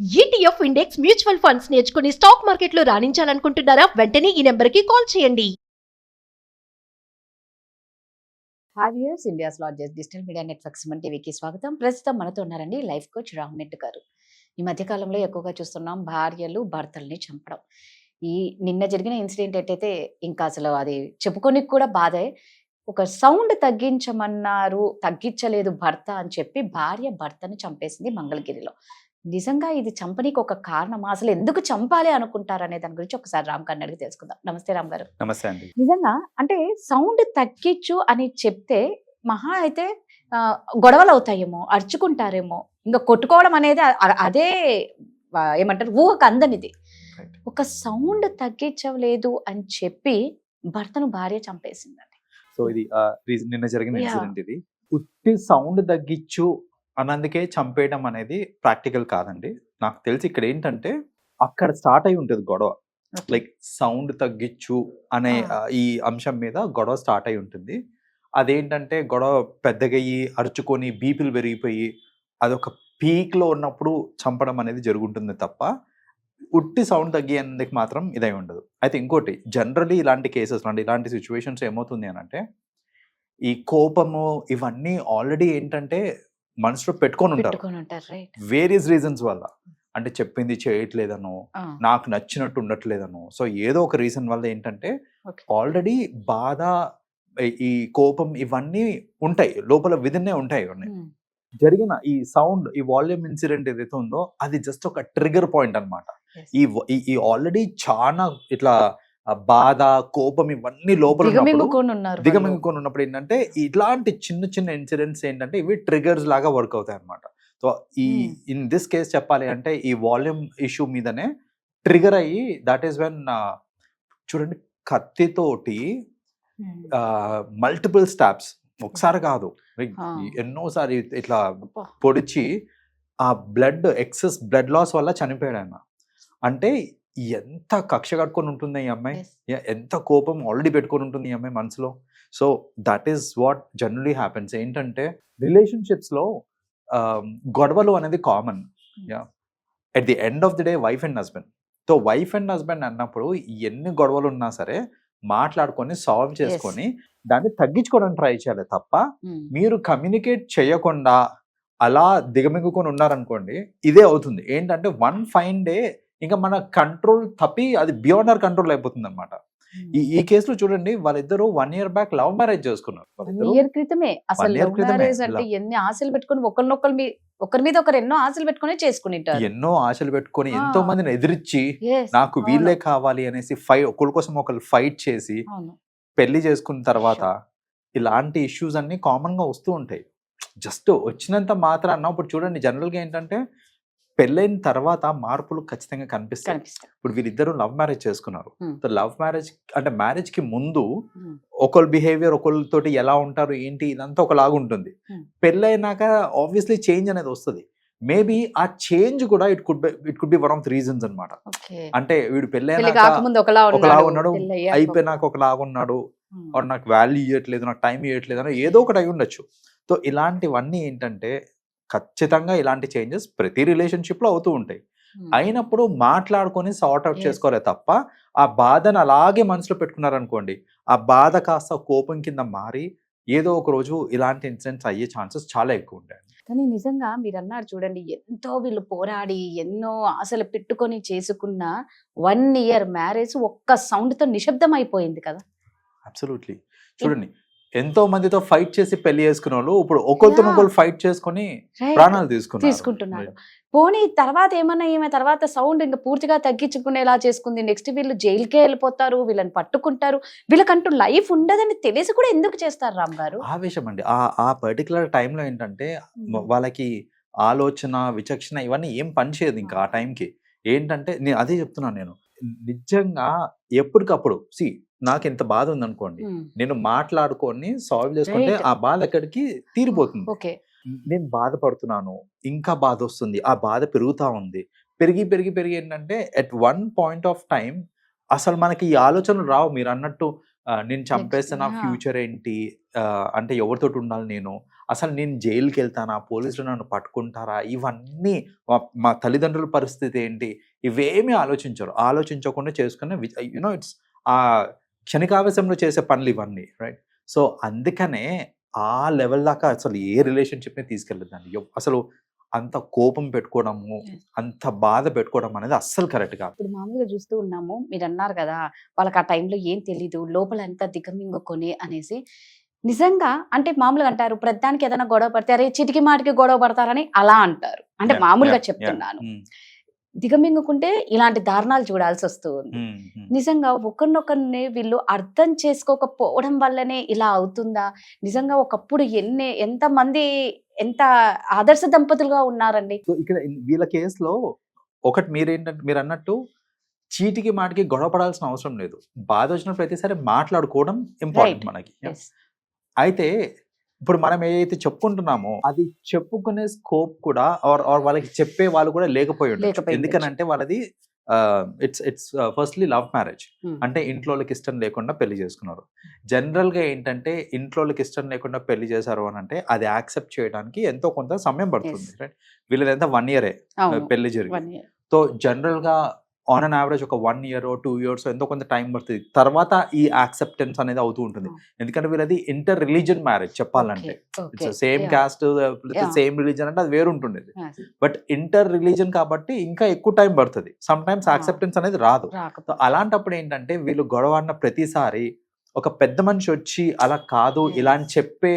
ETF index mutual funds నేర్చుకుని stock మార్కెట్లో రాణించాలనుకుంటున్నారా? వెంటనే ఈ నెంబర్కి కాల్ చేయండి. హావియర్స్ India's largest digital media network Suman టీవీకి స్వాగతం. ప్రస్తుతం మనతో ఉన్నారండి లైఫ్ కోచ్ రామ్నెట్ గారు. ఈ మధ్య కాలంలో ఎక్కువగా చూస్తున్నాం భార్యలు భర్తల్ని చంపడం. ఈ నిన్న జరిగిన ఇన్సిడెంట్ ఏంటైతే ఇంకా అసలు అది చెప్పుకోనికి కూడా బాధే. ఒక సౌండ్ తగ్గించమన్నారు, తగ్గించలేదు భర్త అని చెప్పి భార్య భర్తను చంపేసింది మంగళగిరిలో. నిజంగా ఇది చంపనీకి ఒక కారణమా? అసలు ఎందుకు చంపాలి అనుకుంటారు అనే దాని గురించి ఒకసారి రామ్ గారిని అడిగి తెలుసుకుందాం. నమస్తే రామ్ గారు. నమస్తే అండి. నిజంగా అంటే సౌండ్ తగ్గించు అని చెప్తే మహా అయితే గొడవలు అవుతాయేమో, అరుచుకుంటారేమో, ఇంకా కొట్టుకోవడం అనేది అదే ఏమంటారు ఊహకు అందనిది. ఒక సౌండ్ తగ్గించలేదు అని చెప్పి భర్తను భార్య చంపేసిందండి. సో ఇది నిన్న జరిగిన ఇన్సిడెంట్. ఇది ఉత్తి సౌండ్ తగ్గించు అన్నందుకే చంపేయడం అనేది ప్రాక్టికల్ కాదండి. నాకు తెలిసి ఇక్కడ ఏంటంటే అక్కడ స్టార్ట్ అయి ఉంటుంది గొడవ. లైక్ సౌండ్ తగ్గించు అనే ఈ అంశం మీద గొడవ స్టార్ట్ అయి ఉంటుంది. అదేంటంటే గొడవ పెద్దగయ్యి అరుచుకొని బీపీలు పెరిగిపోయి అదొక పీక్లో ఉన్నప్పుడు చంపడం అనేది జరుగుతుంది తప్ప ఉట్టి సౌండ్ తగ్గేందుకు మాత్రం ఇదై ఉండదు. అయితే ఇంకోటి, జనరలీ ఇలాంటి కేసెస్ ఇలాంటి సిచ్యువేషన్స్ ఏమవుతుంది అని అంటే ఈ కోపము ఇవన్నీ ఆల్రెడీ ఏంటంటే మనసులో పెట్టుకొని ఉంటారు వేరియస్ రీజన్స్ వల్ల. అంటే చెప్పింది చేయట్లేదనో, నాకు నచ్చినట్టు ఉండట్లేదనో, సో ఏదో ఒక రీజన్ వల్ల ఏంటంటే ఆల్రెడీ బాధ, ఈ కోపం ఇవన్నీ ఉంటాయి లోపల, విధిన్నే ఉంటాయి. ఇవన్నీ జరిగిన ఈ సౌండ్, ఈ వాల్యూమ్ ఇన్సిడెంట్ ఏదైతే ఉందో అది జస్ట్ ఒక ట్రిగర్ పాయింట్ అనమాట. ఈ ఆల్రెడీ చాలా ఇట్లా బాధ, కోపం ఇవన్నీ లోపల దిగమింగుకొని ఉన్నప్పుడు ఏంటంటే ఇట్లాంటి చిన్న చిన్న ఇన్సిడెంట్స్ ఏంటంటే ఇవి ట్రిగర్స్ లాగా వర్క్ అవుతాయి అనమాట. సో ఇన్ దిస్ కేస్ చెప్పాలి అంటే ఈ వాల్యూమ్ ఇష్యూ మీదనే ట్రిగర్ అయ్యి, దట్ ఈస్ వెన్ చూడండి కత్తితోటి మల్టిపుల్ స్టాబ్స్, ఒకసారి కాదు ఎన్నోసారి ఇట్లా పొడిచి ఆ బ్లడ్, ఎక్సెస్ బ్లడ్ లాస్ వల్ల చనిపోయాడు ఆయన. అంటే ఎంత కక్ష కట్టుకొని ఉంటుంది ఈ అమ్మాయి, ఎంత కోపం ఆల్రెడీ పెట్టుకొని ఉంటుంది ఈ అమ్మాయి మనసులో. So that is what generally happens. ఏంటంటే రిలేషన్షిప్స్లో గొడవలు అనేది common. At the end of the day wife and husband. So wife and husband అన్నప్పుడు ఎన్ని గొడవలు ఉన్నా సరే మాట్లాడుకొని సాల్వ్ చేసుకొని దాన్ని తగ్గించుకోవడానికి ట్రై చేయాలి తప్ప మీరు కమ్యూనికేట్ చేయకుండా అలా దిగమింగుకొని ఉన్నారనుకోండి ఇదే అవుతుంది. ఏంటంటే వన్ ఫైన్ డే ఇంకా మన కంట్రోల్ తప్పి అది బియాండ్ అవర్ కంట్రోల్ అయిపోతుంది అనమాట. ఈ కేసులో చూడండి, వాళ్ళిద్దరు 1 year బ్యాక్ లవ్ మ్యారేజ్ చేసుకున్నారు. ఎన్ని ఆశలు పెట్టుకుని ఒకరి మీద ఒకరు ఎన్నో ఆశలు పెట్టుకుని చేసుకునింటారు. ఎన్నో ఆశలు పెట్టుకుని ఎంతో మందిని ఎదిరించి నాకు వీళ్ళే కావాలి అనేసి ఒకరి కోసం ఒకరు ఫైట్ చేసి పెళ్లి చేసుకున్న తర్వాత ఇలాంటి ఇష్యూస్ అన్ని కామన్ గా వస్తూ ఉంటాయి. జస్ట్ వచ్చినంత మాత్రాన ఇప్పుడు చూడండి, జనరల్ గా ఏంటంటే పెళ్ళైన తర్వాత మార్పులు ఖచ్చితంగా కనిపిస్తాయి. ఇప్పుడు వీళ్ళిద్దరు లవ్ మ్యారేజ్ చేసుకున్నారు. లవ్ మ్యారేజ్ అంటే మ్యారేజ్ కి ముందు ఒకళ్ళ బిహేవియర్ ఒకళ్ళతోటి ఎలా ఉంటారు ఏంటి ఇదంతా ఒకలాగా ఉంటుంది. పెళ్ళైనాక ఆబ్వియస్లీ చేంజ్ అనేది వస్తుంది. మేబీ ఆ చేంజ్ కూడా it could be one of the reasons అనమాట. అంటే వీడు పెళ్ళైనాక ఒకలాగా ఉన్నాడు, అయిపోయినాక ఒకలాగా ఉన్నాడు, నాకు వాల్యూ ఇవ్వట్లేదు, నాకు టైం ఇవ్వట్లేదు అని ఏదో ఒకటి అయి ఉండొచ్చు. సో ఇలాంటివన్నీ ఏంటంటే ఖచ్చితంగా ఇలాంటి చేంజెస్ ప్రతి రిలేషన్షిప్ లో అవుతూ ఉంటాయి. అయినప్పుడు మాట్లాడుకొని సార్ట్ అవుట్ చేసుకోవాలి తప్ప ఆ బాధను అలాగే మనసులో పెట్టుకున్నారనుకోండి, ఆ బాధ కాస్త కోపం కింద మారి ఏదో ఒక రోజు ఇలాంటి ఇన్సిడెంట్స్ అయ్యే ఛాన్సెస్ చాలా ఎక్కువ ఉంటాయి. కానీ నిజంగా మీరు అన్నారు చూడండి, ఎంతో వీళ్ళు పోరాడి ఎన్నో ఆశలు పెట్టుకొని చేసుకున్న 1 year మ్యారేజ్ ఒక్క సౌండ్ తో నిశ్శబ్దం అయిపోయింది కదా. అబ్సల్యూట్లీ. చూడండి, ఎంతో మందితో ఫైట్ చేసి పెళ్లి చేసుకున్న వాళ్ళు ఇప్పుడు ఒకరితో ఫైట్ చేసుకుని ప్రాణాలు తీసుకుంటున్నారు. పోనీ తర్వాత ఏమన్నా ఈమె తర్వాత సౌండ్ ఇంకా పూర్తిగా తగ్గించుకునేలా చేసుకుంది, నెక్స్ట్ వీళ్ళు జైలుకే వెళ్ళిపోతారు, వీళ్ళని పట్టుకుంటారు, వీళ్ళకంటూ లైఫ్ ఉండదని తెలిసి కూడా ఎందుకు చేస్తారు రామ్ గారు? ఆవేశం అండి. ఆ పర్టికులర్ టైంలో ఏంటంటే వాళ్ళకి ఆలోచన, విచక్షణ ఇవన్నీ ఏం పనిచేయదు ఇంకా ఆ టైంకి. ఏంటంటే నేను అదే చెప్తున్నాను, నేను నిజంగా ఎప్పటికప్పుడు నాకు ఎంత బాధ ఉందనుకోండి, నేను మాట్లాడుకొని సాల్వ్ చేసుకుంటే ఆ బాధ ఎక్కడికి తీరిపోతుంది. నేను బాధపడుతున్నాను, ఇంకా బాధ వస్తుంది, ఆ బాధ పెరుగుతా ఉంది, పెరిగి పెరిగి పెరిగి ఏంటంటే at one point of time అసలు మనకి ఈ ఆలోచనలు రావు. మీరు అన్నట్టు నేను చంపేస్తే నా ఫ్యూచర్ ఏంటి, అంటే ఎవరితోటి ఉండాలి నేను, అసలు నేను జైలుకి వెళ్తానా, పోలీసులు నన్ను పట్టుకుంటారా, ఇవన్నీ మా తల్లిదండ్రుల పరిస్థితి ఏంటి, ఇవేమీ ఆలోచించకుండా చేసుకునే యూనో ఇట్స్ ఆ క్షణికావేశంలో చేసే పనులు ఇవన్నీ, రైట్? సో అందుకనే ఆ లెవెల్ దాకా అసలు ఏ రిలేషన్షిప్ని తీసుకెళ్ళదండి. అసలు అంత కోపం పెట్టుకోవడము, అంత బాధ పెట్టుకోవడం అనేది అస్సలు కరెక్ట్ కాదు. ఇప్పుడు మామూలుగా చూస్తూ ఉన్నాము, మీరు అన్నారు కదా వాళ్ళకి ఆ టైంలో ఏం తెలీదు, లోపల ఎంత దిగమింగుకొని అనేసి. నిజంగా అంటే మామూలుగా అంటారు ప్రతిదానికి ఏదైనా గొడవ పడితే అరే చిటికి మాటికి గొడవ పడతారని అలా అంటారు, అంటే Yeah, మామూలుగా yeah, చెప్తున్నాను. yeah. దిగమింగుకుంటే ఇలాంటి దారుణాలు చూడాల్సి వస్తూ ఉంది. నిజంగా ఒకరినొకరిని వీళ్ళు అర్థం చేసుకోకపోవడం వల్లనే ఇలా అవుతుందా? నిజంగా ఒకప్పుడు ఎంతమంది ఎంత ఆదర్శ దంపతులుగా ఉన్నారండి. సో ఇక్కడ వీళ్ళ కేసులో ఒకటి మీరు అన్నట్టు చీటికి మాటికి గొడవ పడాల్సిన అవసరం లేదు. బాధ వచ్చిన ప్రతిసారి మాట్లాడుకోవడం ఇంపార్టెంట్ Right. మనకి. Yes. అయితే ఇప్పుడు మనం ఏదైతే చెప్పుకుంటున్నామో అది చెప్పుకునే స్కోప్ కూడా ఆర్ వాళ్ళకి చెప్పే వాళ్ళు కూడా లేకపోయి ఉండొచ్చు. ఎందుకనంటే వాళ్ళది ఇట్స్ ఫస్ట్లీ లవ్ మ్యారేజ్. అంటే ఇంట్లో వాళ్ళకి ఇష్టం లేకుండా పెళ్లి చేసుకున్నారు. జనరల్ గా ఏంటంటే ఇంట్లో వాళ్ళకి ఇష్టం లేకుండా పెళ్లి చేశారు అని అంటే అది యాక్సెప్ట్ చేయడానికి ఎంతో కొంత సమయం పడుతుంది, రైట్? వీళ్ళది ఎంత 1 year పెళ్లి జరిగి. 1 year. సో జనరల్ గా ఆన్ అన్ యావరేజ్ ఒక 1 year 2 years ఎంతో కొంత టైం పడుతుంది. తర్వాత ఈ యాక్సెప్టెన్స్ అనేది అవుతూ ఉంటుంది. ఎందుకంటే వీళ్ళది ఇంటర్ రిలీజియన్ మ్యారేజ్ చెప్పాలంటే. It's same caste same religion అంటే అది వేరు ఉంటుండేది. బట్ ఇంటర్ రిలీజన్ కాబట్టి ఇంకా ఎక్కువ టైం పడుతుంది. సమ్ టైమ్స్ యాక్సెప్టెన్స్ అనేది రాదు. సో అలాంటప్పుడు ఏంటంటే వీళ్ళు గొడవ అన్న ప్రతిసారి ఒక పెద్ద మనిషి వచ్చి అలా కాదు ఇలా అని చెప్పే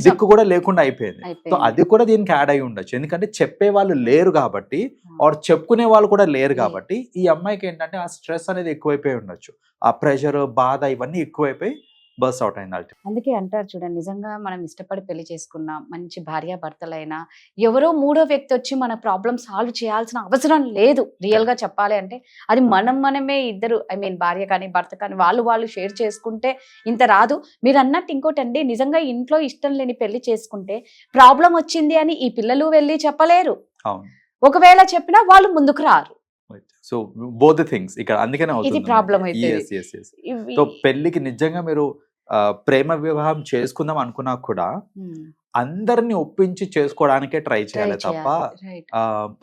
దిక్కు కూడా లేకుండా అయిపోయింది. సో అది కూడా దీనికి యాడ్ అయి ఉండొచ్చు. ఎందుకంటే చెప్పే వాళ్ళు లేరు కాబట్టి ఆర్ చెప్పుకునే వాళ్ళు కూడా లేరు కాబట్టి ఈ అమ్మాయికి ఏంటంటే ఆ స్ట్రెస్ అనేది ఎక్కువైపోయి ఉండొచ్చు. ఆ ప్రెషర్, బాధ ఇవన్నీ ఎక్కువైపోయి బర్స్ట్ అవుట్ అయింది. అందుకే అంటారు చూడండి, నిజంగా మనం ఇష్టపడి పెళ్లి చేసుకున్న మంచి భార్యాభర్తలైనా ఎవరో మూడో వ్యక్తి వచ్చి మన ప్రాబ్లం సాల్వ్ చేయాల్సిన అవసరం లేదు. రియల్ గా చెప్పాలి అంటే అది మనమే ఇద్దరు, ఐ మీన్ భార్య కానీ భర్త కానీ వాళ్ళు షేర్ చేసుకుంటే ఇంత రాదు. మీరు అన్నట్టు ఇంకోటండి, నిజంగా ఇంట్లో ఇష్టం లేని పెళ్లి చేసుకుంటే ప్రాబ్లం వచ్చింది అని ఈ పిల్లలు వెళ్ళి చెప్పలేరు. ఒకవేళ చెప్పినా వాళ్ళు ముందుకు రారు. సో బోత్ థింగ్స్ ఇక్కడ అందుకనే ఇది ప్రాబ్లం అయితే. సో పెళ్లికి నిజంగా మీరు ప్రేమ వివాహం చేసుకుందాం అనుకున్నా కూడా అందరిని ఒప్పించి చేసుకోవడానికే ట్రై చేయాలి తప్ప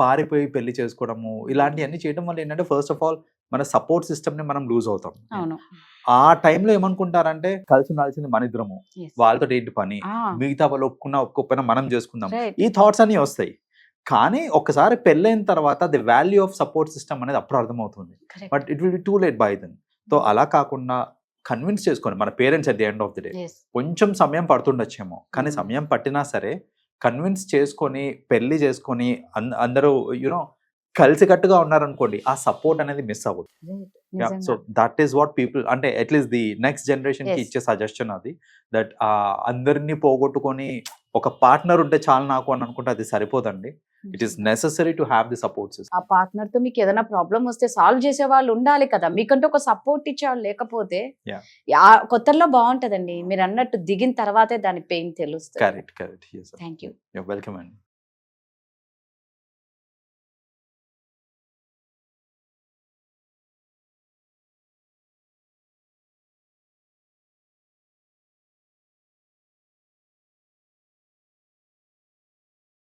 పారిపోయి పెళ్లి చేసుకోవడము ఇలాంటివన్నీ చేయడం వల్ల ఏంటంటే ఫస్ట్ ఆఫ్ ఆల్ మన సపోర్ట్ సిస్టమ్ ని మనం లూజ్ అవుతాం. ఆ టైంలో ఏమనుకుంటారంటే కలిసి ఉండాల్సింది మన ఇద్దరము, వాళ్ళతో ఏంటి పని, మిగతా వాళ్ళు ఒప్పుకోకపోయినా మనం చేసుకుందాం, ఈ థాట్స్ అన్ని వస్తాయి. కానీ ఒక్కసారి పెళ్ళైన తర్వాత the value of support system అనేది అప్పుడు అర్థమవుతుంది. But it will be too late by then. So అలా కాకుండా కన్విన్స్ చేసుకోండి. మన parents at the end of the day కొంచెం సమయం పడుతుండొచ్చేమో, కానీ సమయం పట్టినా సరే కన్విన్స్ చేసుకొని పెళ్లి చేసుకొని అందరూ యూనో కలిసికట్టుగా ఉన్నారనుకోండి, ఆ సపోర్ట్ అనేది మిస్ అవ్వదు. So that is what people అంటే అట్లీస్ట్ ది నెక్స్ట్ జనరేషన్ కి ఇచ్చే సజెషన్ అది. దట్ అందరినీ పోగొట్టుకొని ఒక పార్ట్నర్ ఉంటే చాలు నాకు అని అనుకుంటే అది సరిపోదండి. It is necessary to have the support system. ఆ పార్ట్నర్ తో మీకు ఏదైనా ప్రాబ్లం వస్తే సాల్వ్ చేసే వాళ్ళు ఉండాలి కదా, మీకంటే ఒక సపోర్ట్ ఇచ్చే వాళ్ళు లేకపోతే కొత్తలో బాగుంటదండి. మీరు అన్నట్టు దిగిన తర్వాతే దాని పెయిన్ తెలుస్తుంది. కరెక్ట్. Thank you. వెల్కమ్ అండి.